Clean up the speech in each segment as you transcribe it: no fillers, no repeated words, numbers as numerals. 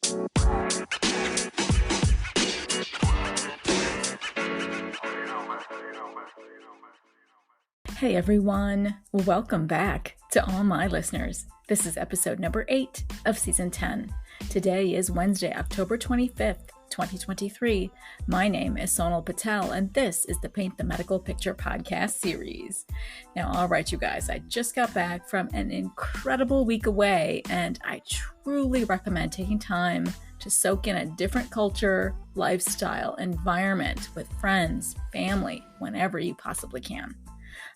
Hey everyone, welcome back to all my listeners. This is episode number 8 of season 10. Today is Wednesday, October 25th, 2023. My name is Sonal Patel, and this is the Paint the Medical Picture podcast series. Now, all right, you guys, I just got back from an incredible week away, and I truly recommend taking time to soak in a different culture, lifestyle, environment with friends, family, whenever you possibly can.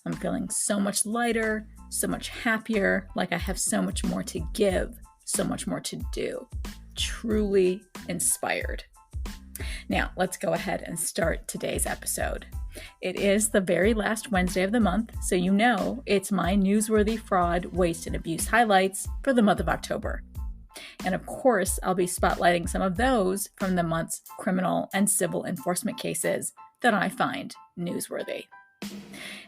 I'm feeling so much lighter, so much happier, like I have so much more to give, so much more to do. Truly inspired. Now, let's go ahead and start today's episode. It is the very last Wednesday of the month, so you know it's my Newsworthy fraud, waste, and abuse highlights for the month of October. And of course, I'll be spotlighting some of those from the month's criminal and civil enforcement cases that I find newsworthy.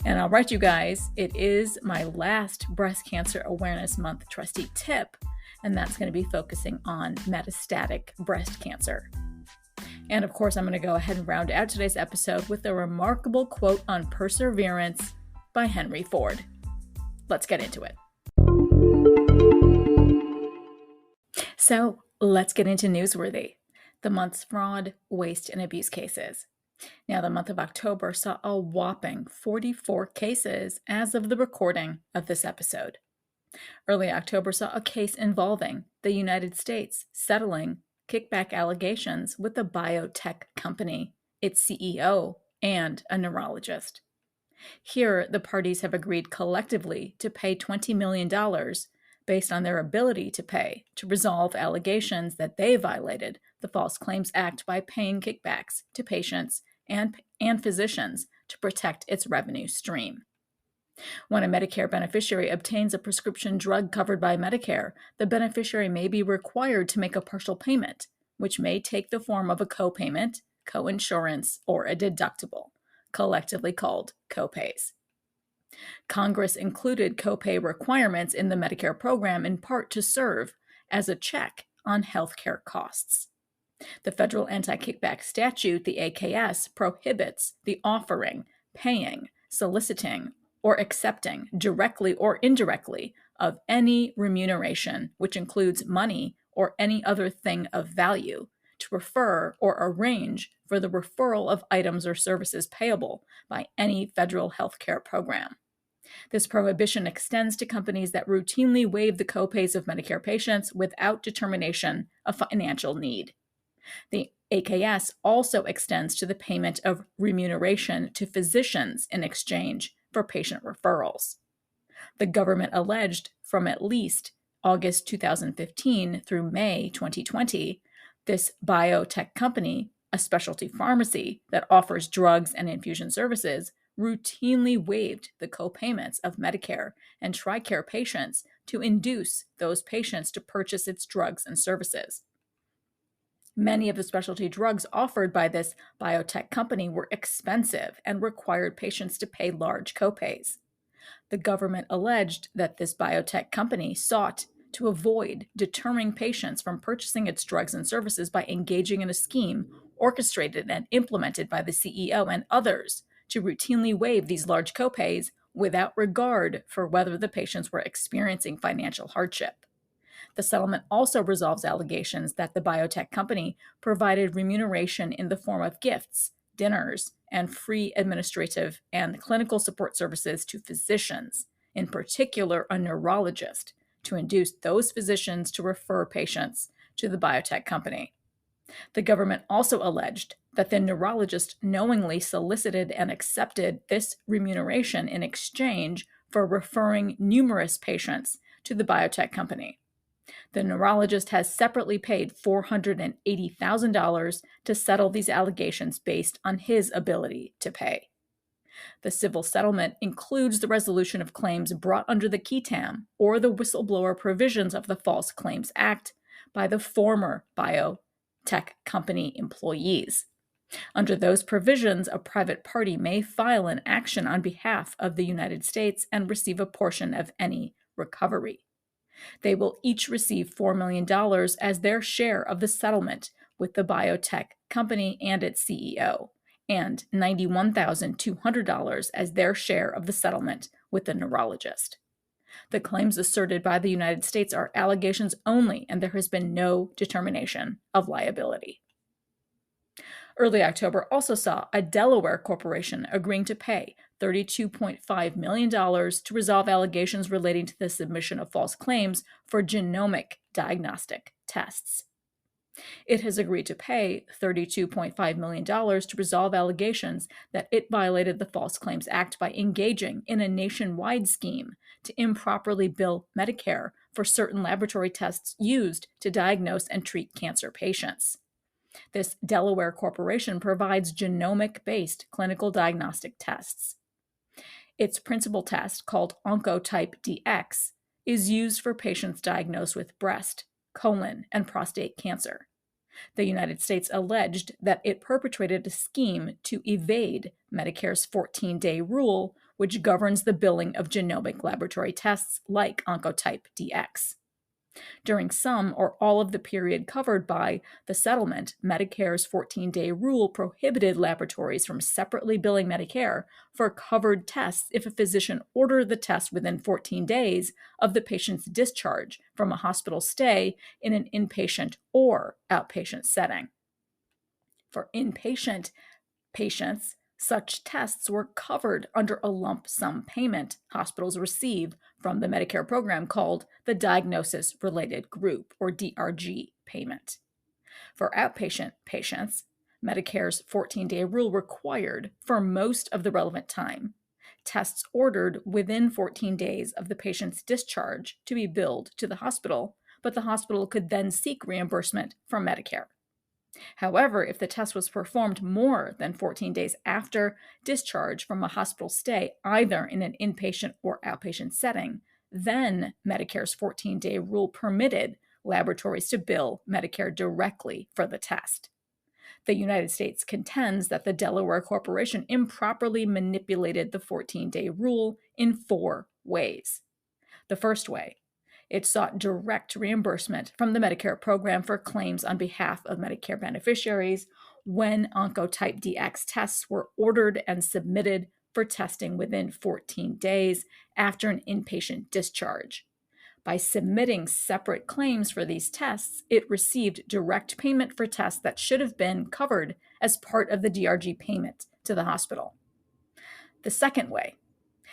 And all right, you guys, it is my last Breast Cancer Awareness Month Trusty Tip, and that's going to be focusing on metastatic breast cancer. And of course, I'm going to go ahead and round out today's episode with a remarkable quote on perseverance by Henry Ford. Let's get into it. So let's get into Newsworthy, the month's fraud, waste, and abuse cases. Now, the month of October saw a whopping 44 cases as of the recording of this episode. Early October saw a case involving the United States settling kickback allegations with a biotech company, its CEO, and a neurologist. Here, the parties have agreed collectively to pay $20 million based on their ability to pay to resolve allegations that they violated the False Claims Act by paying kickbacks to patients and physicians to protect its revenue stream. When a Medicare beneficiary obtains a prescription drug covered by Medicare, the beneficiary may be required to make a partial payment, which may take the form of a copayment, coinsurance, or a deductible, collectively called copays. Congress included copay requirements in the Medicare program in part to serve as a check on healthcare costs. The federal anti-kickback statute, the AKS, prohibits the offering, paying, soliciting, or accepting, directly or indirectly, of any remuneration, which includes money or any other thing of value, to refer or arrange for the referral of items or services payable by any federal healthcare program. This prohibition extends to companies that routinely waive the copays of Medicare patients without determination of financial need. The AKS also extends to the payment of remuneration to physicians in exchange for patient referrals. The government alleged from at least August 2015 through May 2020, this biotech company, a specialty pharmacy that offers drugs and infusion services, routinely waived the copayments of Medicare and TRICARE patients to induce those patients to purchase its drugs and services. Many of the specialty drugs offered by this biotech company were expensive and required patients to pay large copays. The government alleged that this biotech company sought to avoid deterring patients from purchasing its drugs and services by engaging in a scheme orchestrated and implemented by the CEO and others to routinely waive these large copays without regard for whether the patients were experiencing financial hardship. The settlement also resolves allegations that the biotech company provided remuneration in the form of gifts, dinners, and free administrative and clinical support services to physicians, in particular a neurologist, to induce those physicians to refer patients to the biotech company. The government also alleged that the neurologist knowingly solicited and accepted this remuneration in exchange for referring numerous patients to the biotech company. The neurologist has separately paid $480,000 to settle these allegations based on his ability to pay. The civil settlement includes the resolution of claims brought under the QTAM or the whistleblower provisions of the False Claims Act by the former biotech company employees. Under those provisions, a private party may file an action on behalf of the United States and receive a portion of any recovery. They will each receive $4 million as their share of the settlement with the biotech company and its CEO, and $91,200 as their share of the settlement with the neurologist. The claims asserted by the United States are allegations only, and there has been no determination of liability. Early October also saw a Delaware corporation agreeing to pay $32.5 million to resolve allegations relating to the submission of false claims for genomic diagnostic tests. It has agreed to pay $32.5 million to resolve allegations that it violated the False Claims Act by engaging in a nationwide scheme to improperly bill Medicare for certain laboratory tests used to diagnose and treat cancer patients. This Delaware corporation provides genomic-based clinical diagnostic tests. Its principal test, called Oncotype DX, is used for patients diagnosed with breast, colon, and prostate cancer. The United States alleged that it perpetrated a scheme to evade Medicare's 14-day rule, which governs the billing of genomic laboratory tests like Oncotype DX. During some or all of the period covered by the settlement, Medicare's 14-day rule prohibited laboratories from separately billing Medicare for covered tests if a physician ordered the test within 14 days of the patient's discharge from a hospital stay in an inpatient or outpatient setting. For inpatient patients, such tests were covered under a lump sum payment hospitals receive from the Medicare program called the Diagnosis Related Group, or DRG payment. For outpatient patients, Medicare's 14-day rule required, for most of the relevant time, tests ordered within 14 days of the patient's discharge to be billed to the hospital, but the hospital could then seek reimbursement from Medicare. However, if the test was performed more than 14 days after discharge from a hospital stay, either in an inpatient or outpatient setting, then Medicare's 14-day rule permitted laboratories to bill Medicare directly for the test. The United States contends that the Delaware Corporation improperly manipulated the 14-day rule in 4 ways. The first way, it sought direct reimbursement from the Medicare program for claims on behalf of Medicare beneficiaries when Oncotype DX tests were ordered and submitted for testing within 14 days after an inpatient discharge. By submitting separate claims for these tests, it received direct payment for tests that should have been covered as part of the DRG payment to the hospital. The second way,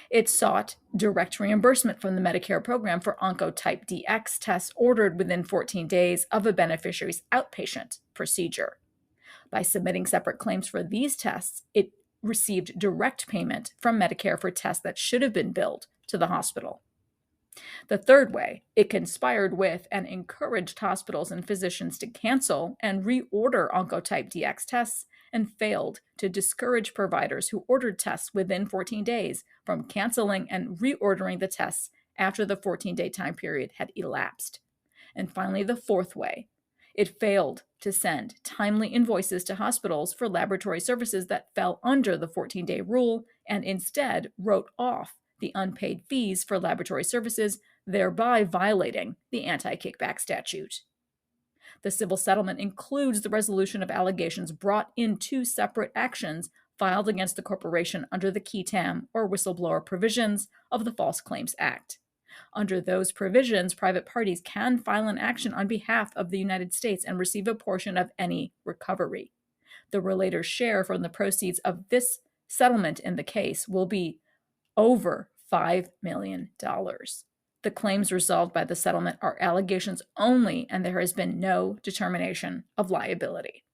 it sought direct reimbursement from the Medicare program for Oncotype DX tests ordered within 14 days of a beneficiary's outpatient procedure. By submitting separate claims for these tests, it received direct payment from Medicare for tests that should have been billed to the hospital. The third way, it conspired with and encouraged hospitals and physicians to cancel and reorder Oncotype DX tests and failed to discourage providers who ordered tests within 14 days from canceling and reordering the tests after the 14-day time period had elapsed. And finally, the fourth way, it failed to send timely invoices to hospitals for laboratory services that fell under the 14-day rule and instead wrote off the unpaid fees for laboratory services, thereby violating the anti-kickback statute. The civil settlement includes the resolution of allegations brought in 2 separate actions filed against the corporation under the qui tam or whistleblower provisions of the False Claims Act. Under those provisions, private parties can file an action on behalf of the United States and receive a portion of any recovery. The relator's share from the proceeds of this settlement in the case will be over $5 million. The claims resolved by the settlement are allegations only, and there has been no determination of liability.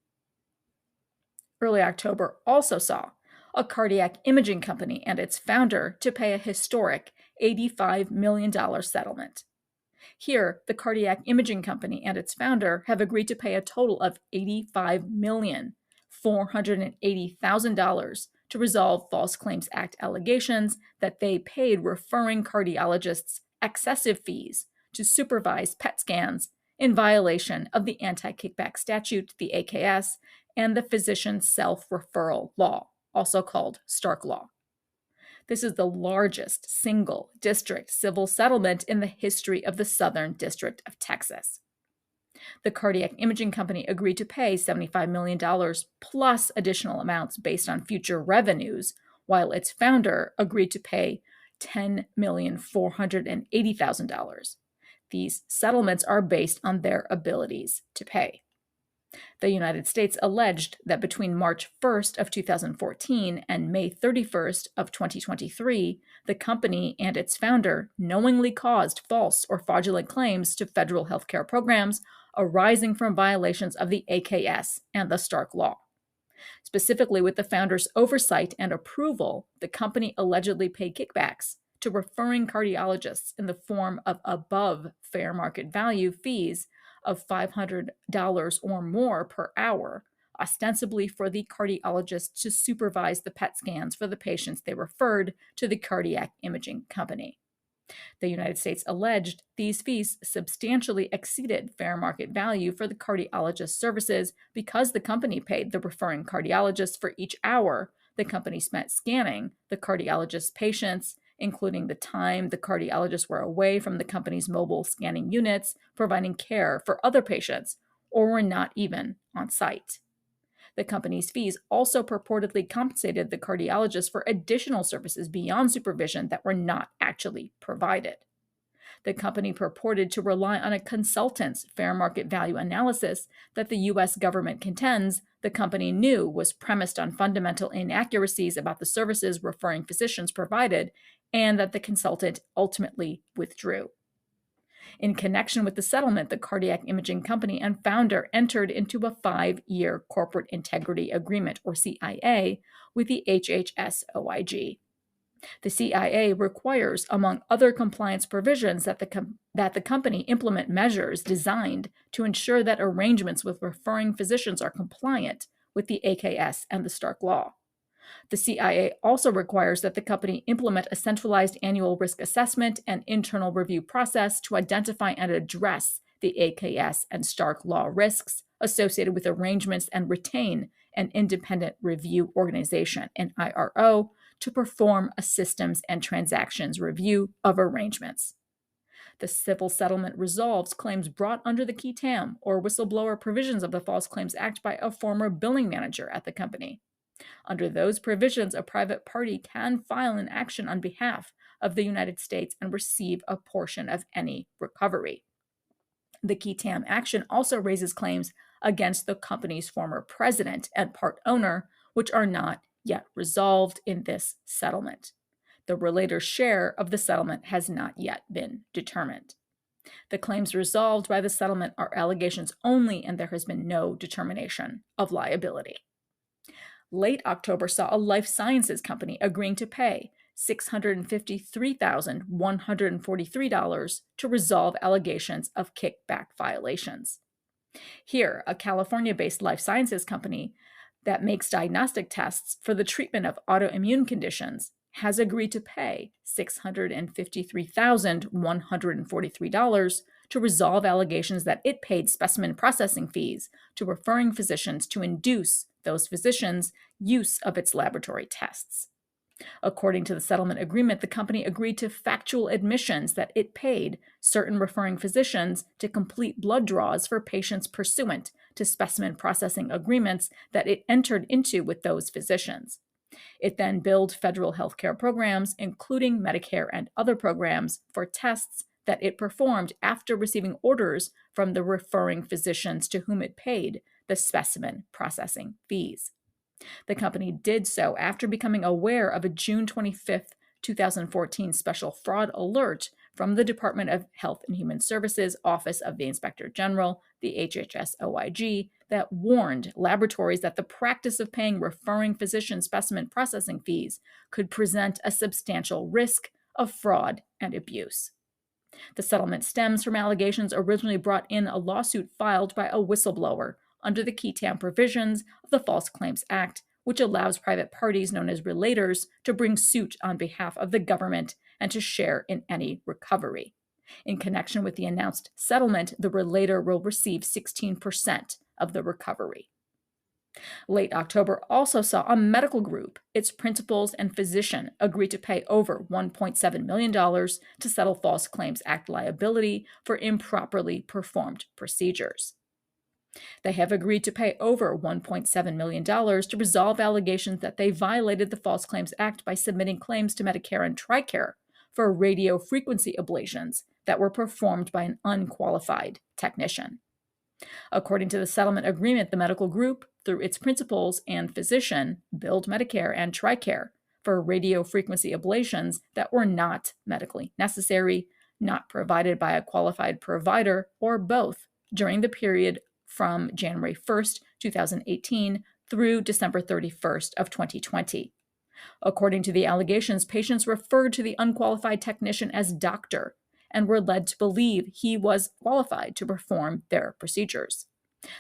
Early October also saw a cardiac imaging company and its founder to pay a historic $85 million settlement. Here, the cardiac imaging company and its founder have agreed to pay a total of $85,480,000 to resolve False Claims Act allegations that they paid referring cardiologists excessive fees to supervise PET scans in violation of the anti-kickback statute, the AKS, and the physician self-referral law, also called Stark Law. This is the largest single district civil settlement in the history of the Southern District of Texas. The cardiac imaging company agreed to pay $75 million plus additional amounts based on future revenues, while its founder agreed to pay $10,480,000. These settlements are based on their abilities to pay. The United States alleged that between March 1st of 2014 and May 31st of 2023, the company and its founder knowingly caused false or fraudulent claims to federal healthcare programs arising from violations of the AKS and the Stark Law. Specifically, with the founder's oversight and approval, the company allegedly paid kickbacks to referring cardiologists in the form of above fair market value fees of $500 or more per hour, ostensibly for the cardiologists to supervise the PET scans for the patients they referred to the cardiac imaging company. The United States alleged these fees substantially exceeded fair market value for the cardiologist services because the company paid the referring cardiologist for each hour the company spent scanning the cardiologist's patients, including the time the cardiologists were away from the company's mobile scanning units, providing care for other patients, or were not even on site. The company's fees also purportedly compensated the cardiologist for additional services beyond supervision that were not actually provided. The company purported to rely on a consultant's fair market value analysis that the U.S. government contends the company knew was premised on fundamental inaccuracies about the services referring physicians provided, and that the consultant ultimately withdrew. In connection with the settlement, the cardiac imaging company and founder entered into a 5-year corporate integrity agreement, or CIA, with the HHS-OIG. The CIA requires, among other compliance provisions, that the company implement measures designed to ensure that arrangements with referring physicians are compliant with the AKS and the Stark Law. The CIA also requires that the company implement a centralized annual risk assessment and internal review process to identify and address the AKS and Stark Law risks associated with arrangements and retain an independent review organization, an IRO, to perform a systems and transactions review of arrangements. The civil settlement resolves claims brought under the qui tam, or whistleblower provisions of the False Claims Act by a former billing manager at the company. Under those provisions, a private party can file an action on behalf of the United States and receive a portion of any recovery. The qui tam action also raises claims against the company's former president and part owner, which are not yet resolved in this settlement. The relator's share of the settlement has not yet been determined. The claims resolved by the settlement are allegations only, and there has been no determination of liability. Late October saw a life sciences company agreeing to pay $653,143 to resolve allegations of kickback violations. Here, a California-based life sciences company that makes diagnostic tests for the treatment of autoimmune conditions has agreed to pay $653,143 to resolve allegations that it paid specimen processing fees to referring physicians to induce those physicians' use of its laboratory tests. According to the settlement agreement, the company agreed to factual admissions that it paid certain referring physicians to complete blood draws for patients pursuant to specimen processing agreements that it entered into with those physicians. It then billed federal healthcare programs, including Medicare and other programs, for tests that it performed after receiving orders from the referring physicians to whom it paid the specimen processing fees. The company did so after becoming aware of a June 25, 2014 special fraud alert from the Department of Health and Human Services Office of the Inspector General, the HHS-OIG, that warned laboratories that the practice of paying referring physician specimen processing fees could present a substantial risk of fraud and abuse. The settlement stems from allegations originally brought in a lawsuit filed by a whistleblower under the qui tam provisions of the False Claims Act, which allows private parties known as relators to bring suit on behalf of the government and to share in any recovery. In connection with the announced settlement, the relator will receive 16% of the recovery. Late October also saw a medical group, its principals and physician, agree to pay over $1.7 million to settle False Claims Act liability for improperly performed procedures. They have agreed to pay over $1.7 million to resolve allegations that they violated the False Claims Act by submitting claims to Medicare and TRICARE for radio frequency ablations that were performed by an unqualified technician. According to the settlement agreement, the medical group, through its principals and physician, billed Medicare and TRICARE for radio frequency ablations that were not medically necessary, not provided by a qualified provider, or both during the period from January 1st, 2018 through December 31st of 2020. According to the allegations, patients referred to the unqualified technician as doctor and were led to believe he was qualified to perform their procedures.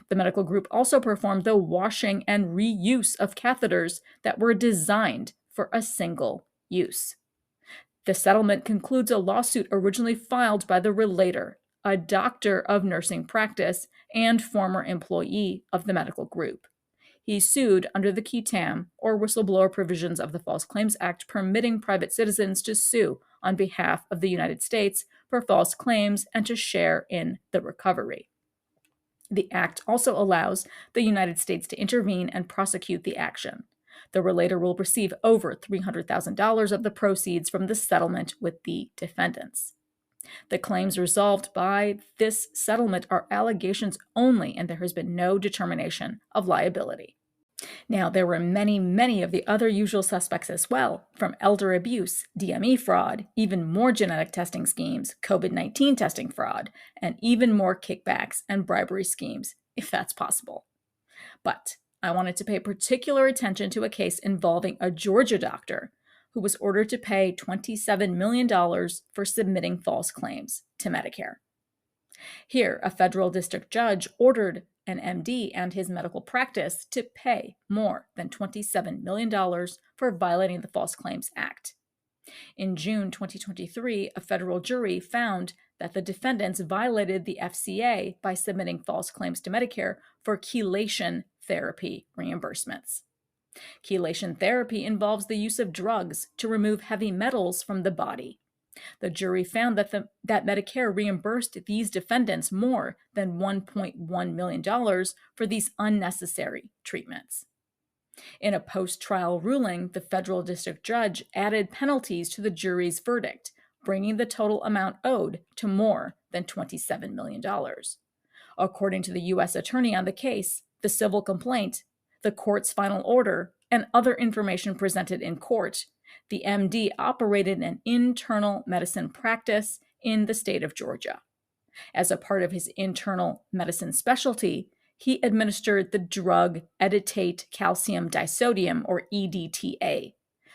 The medical group also performed the washing and reuse of catheters that were designed for a single use. The settlement concludes a lawsuit originally filed by the relator, a doctor of nursing practice and former employee of the medical group. He sued under the qui tam, or whistleblower provisions of the False Claims Act, permitting private citizens to sue on behalf of the United States for false claims and to share in the recovery. The Act also allows the United States to intervene and prosecute the action. The relator will receive over $300,000 of the proceeds from the settlement with the defendants. The claims resolved by this settlement are allegations only, and there has been no determination of liability. Now, there were many of the other usual suspects as well, from elder abuse, DME fraud, even more genetic testing schemes, COVID-19 testing fraud, and even more kickbacks and bribery schemes, if that's possible. But I wanted to pay particular attention to a case involving a Georgia doctor who was ordered to pay $27 million for submitting false claims to Medicare. Here, a federal district judge ordered an MD and his medical practice to pay more than $27 million for violating the False Claims Act. In June 2023, a federal jury found that the defendants violated the FCA by submitting false claims to Medicare for chelation therapy reimbursements. Chelation therapy involves the use of drugs to remove heavy metals from the body. The jury found that Medicare reimbursed these defendants more than $1.1 million for these unnecessary treatments. In a post-trial ruling, the federal district judge added penalties to the jury's verdict, bringing the total amount owed to more than $27 million. According to the U.S. attorney on the case, the civil complaint, the court's final order, and other information presented in court, the MD operated an internal medicine practice in the state of Georgia. As a part of his internal medicine specialty, he administered the drug edetate calcium disodium, or EDTA,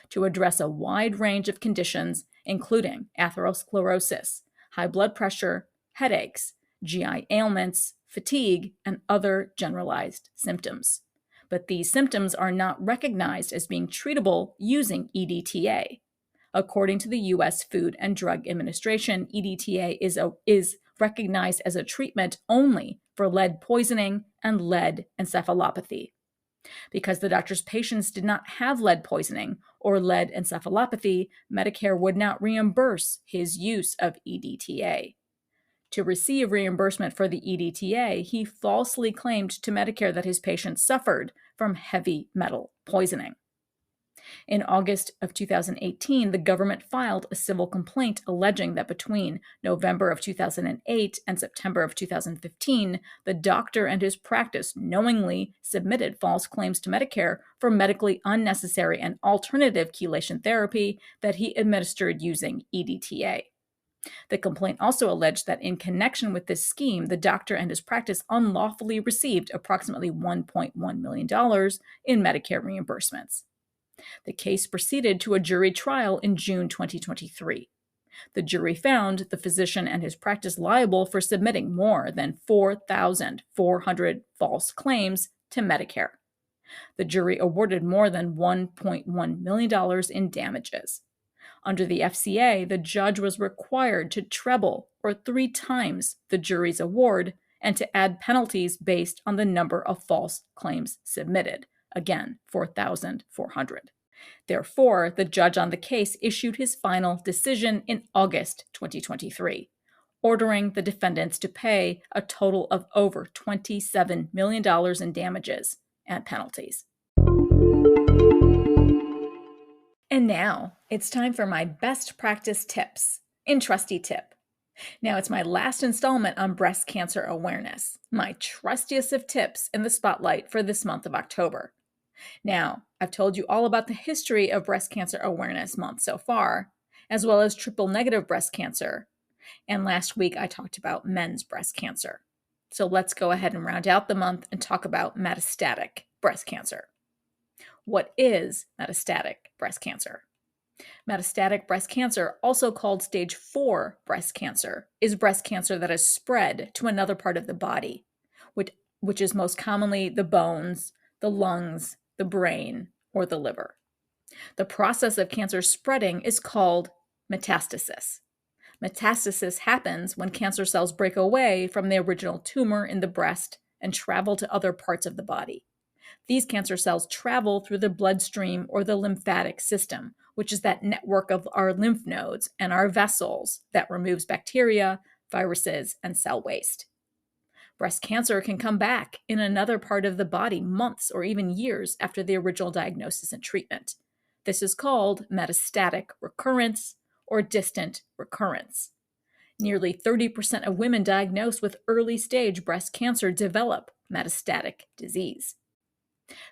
to address a wide range of conditions, including atherosclerosis, high blood pressure, headaches, GI ailments, fatigue, and other generalized symptoms. But these symptoms are not recognized as being treatable using EDTA. According to the U.S. Food and Drug Administration, EDTA is recognized as a treatment only for lead poisoning and lead encephalopathy. Because the doctor's patients did not have lead poisoning or lead encephalopathy, Medicare would not reimburse his use of EDTA. To receive reimbursement for the EDTA, he falsely claimed to Medicare that his patients suffered from heavy metal poisoning. In August of 2018, the government filed a civil complaint alleging that between November of 2008 and September of 2015, the doctor and his practice knowingly submitted false claims to Medicare for medically unnecessary and alternative chelation therapy that he administered using EDTA. The complaint also alleged that in connection with this scheme, the doctor and his practice unlawfully received approximately $1.1 million in Medicare reimbursements. The case proceeded to a jury trial in June 2023. The jury found the physician and his practice liable for submitting more than 4,400 false claims to Medicare. The jury awarded more than $1.1 million in damages. Under the FCA, the judge was required to treble or 3 times the jury's award and to add penalties based on the number of false claims submitted. Again, 4,400. Therefore, the judge on the case issued his final decision in August 2023, ordering the defendants to pay a total of over $27 million in damages and penalties. And now it's time for my best practice tips in Trusty Tip. Now it's my last installment on breast cancer awareness, my trustiest of tips in the spotlight for this month of October. Now, I've told you all about the history of Breast Cancer Awareness Month so far, as well as triple-negative breast cancer. And last week, I talked about men's breast cancer. So let's go ahead and round out the month and talk about metastatic breast cancer. What is metastatic breast cancer? Metastatic breast cancer, also called stage 4 breast cancer, is breast cancer that has spread to another part of the body, which is most commonly the bones, the lungs, the brain, or the liver. The process of cancer spreading is called metastasis. Metastasis happens when cancer cells break away from the original tumor in the breast and travel to other parts of the body. These cancer cells travel through the bloodstream or the lymphatic system, which is that network of our lymph nodes and our vessels that removes bacteria, viruses, and cell waste. Breast cancer can come back in another part of the body months or even years after the original diagnosis and treatment. This is called metastatic recurrence or distant recurrence. Nearly 30% of women diagnosed with early-stage breast cancer develop metastatic disease.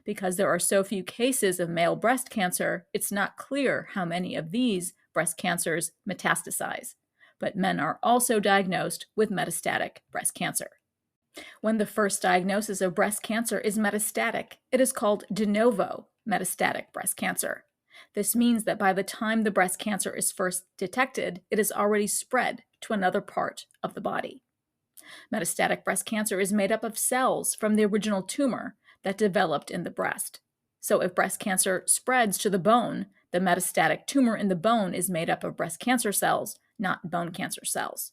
Because there are so few cases of male breast cancer, it's not clear how many of these breast cancers metastasize, but men are also diagnosed with metastatic breast cancer. When the first diagnosis of breast cancer is metastatic, it is called de novo metastatic breast cancer. This means that by the time the breast cancer is first detected, it has already spread to another part of the body. Metastatic breast cancer is made up of cells from the original tumor that developed in the breast. So if breast cancer spreads to the bone, the metastatic tumor in the bone is made up of breast cancer cells, not bone cancer cells.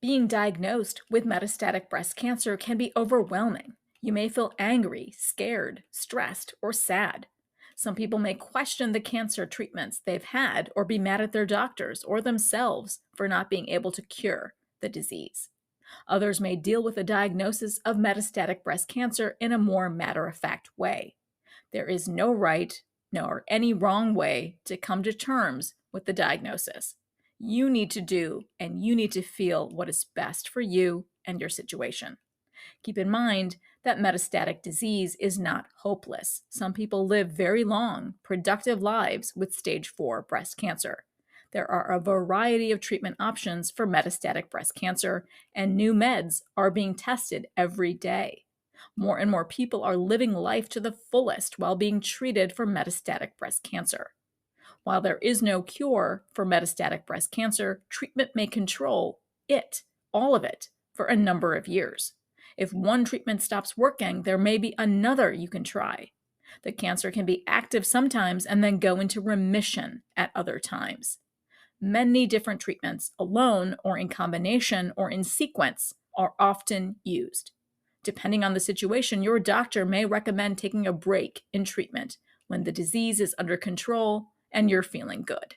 Being diagnosed with metastatic breast cancer can be overwhelming. You may feel angry, scared, stressed, or sad. Some people may question the cancer treatments they've had or be mad at their doctors or themselves for not being able to cure the disease. Others may deal with a diagnosis of metastatic breast cancer in a more matter-of-fact way. There is no right nor any wrong way to come to terms with the diagnosis. You need to do and you need to feel what is best for you and your situation. Keep in mind that metastatic disease is not hopeless. Some people live very long, productive lives with stage 4 breast cancer. There are a variety of treatment options for metastatic breast cancer, and new meds are being tested every day. More and more people are living life to the fullest while being treated for metastatic breast cancer. While there is no cure for metastatic breast cancer, treatment may control it, all of it, for a number of years. If one treatment stops working, there may be another you can try. The cancer can be active sometimes and then go into remission at other times. Many different treatments, alone or in combination or in sequence, are often used. Depending on the situation, your doctor may recommend taking a break in treatment when the disease is under control and you're feeling good.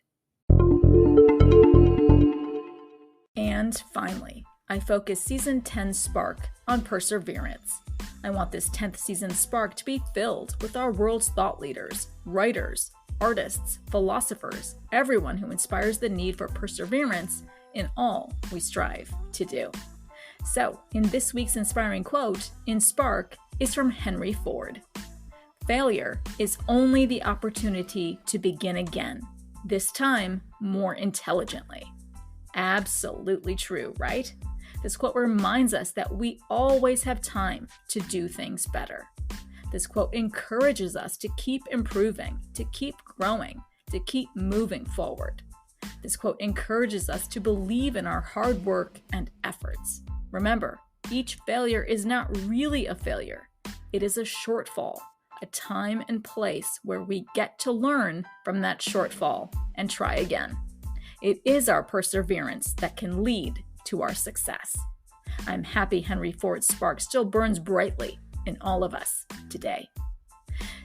And finally, I focus Season 10 Spark on perseverance. I want this 10th season Spark to be filled with our world's thought leaders, writers, artists, philosophers, everyone who inspires the need for perseverance in all we strive to do. So, in this week's inspiring quote, in Spark, is from Henry Ford. Failure is only the opportunity to begin again, this time more intelligently. Absolutely true, right? This quote reminds us that we always have time to do things better. This quote encourages us to keep improving, to keep growing, to keep moving forward. This quote encourages us to believe in our hard work and efforts. Remember, each failure is not really a failure. It is a shortfall, a time and place where we get to learn from that shortfall and try again. It is our perseverance that can lead to our success. I'm happy Henry Ford's spark still burns brightly in all of us today.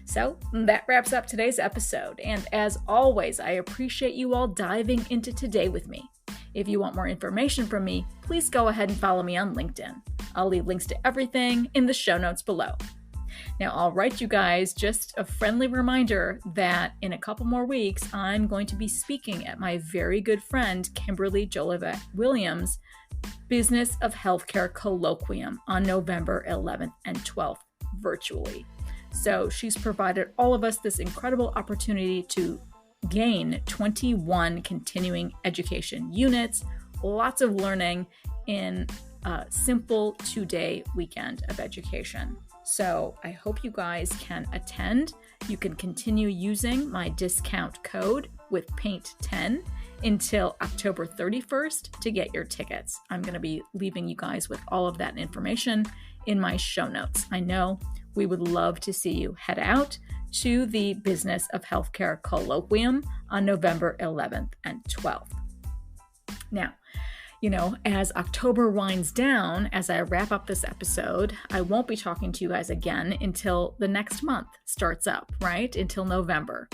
So that wraps up today's episode. And as always, I appreciate you all diving into today with me. If you want more information from me, please go ahead and follow me on LinkedIn. I'll leave links to everything in the show notes below. Now, all right, you guys, just a friendly reminder that in a couple more weeks, I'm going to be speaking at my very good friend, Kimberly Jolivet Williams' Business of Healthcare Colloquium on November 11th and 12th virtually. So she's provided all of us this incredible opportunity to gain 21 continuing education units, lots of learning in a simple 2-day weekend of education. So I hope you guys can attend. You can continue using my discount code with PAINT10 until October 31st to get your tickets. I'm going to be leaving you guys with all of that information in my show notes. I know we would love to see you head out to the Business of Healthcare Colloquium on November 11th and 12th. Now, as October winds down, as I wrap up this episode, I won't be talking to you guys again until the next month starts up, right? Until November.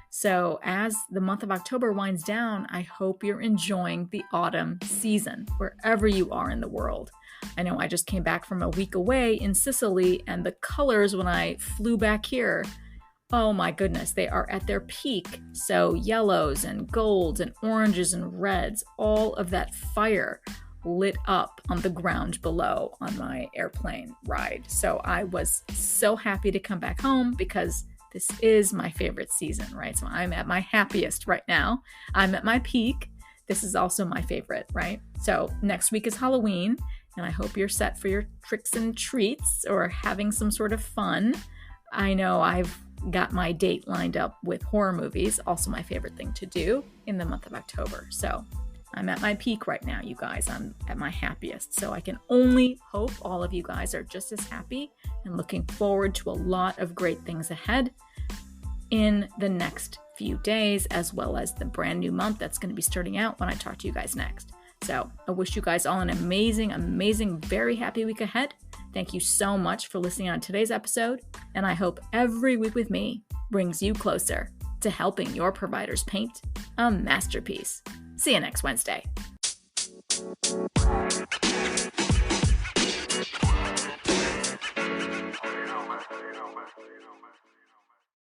So as the month of October winds down, I hope you're enjoying the autumn season, wherever you are in the world. I know I just came back from a week away in Sicily, and the colors when I flew back here, oh my goodness, they are at their peak. So yellows and golds and oranges and reds, all of that fire lit up on the ground below on my airplane ride. So I was so happy to come back home because this is my favorite season, right? So I'm at my happiest right now. I'm at my peak. This is also my favorite, right? So next week is Halloween, and I hope you're set for your tricks and treats or having some sort of fun. I know I've got my date lined up with horror movies, also my favorite thing to do in the month of October. So I'm at my peak right now, you guys. I'm at my happiest. So I can only hope all of you guys are just as happy and looking forward to a lot of great things ahead in the next few days, as well as the brand new month that's going to be starting out when I talk to you guys next. So I wish you guys all an amazing, very happy week ahead. Thank you so much for listening on today's episode, and I hope every week with me brings you closer to helping your providers paint a masterpiece. See you next Wednesday.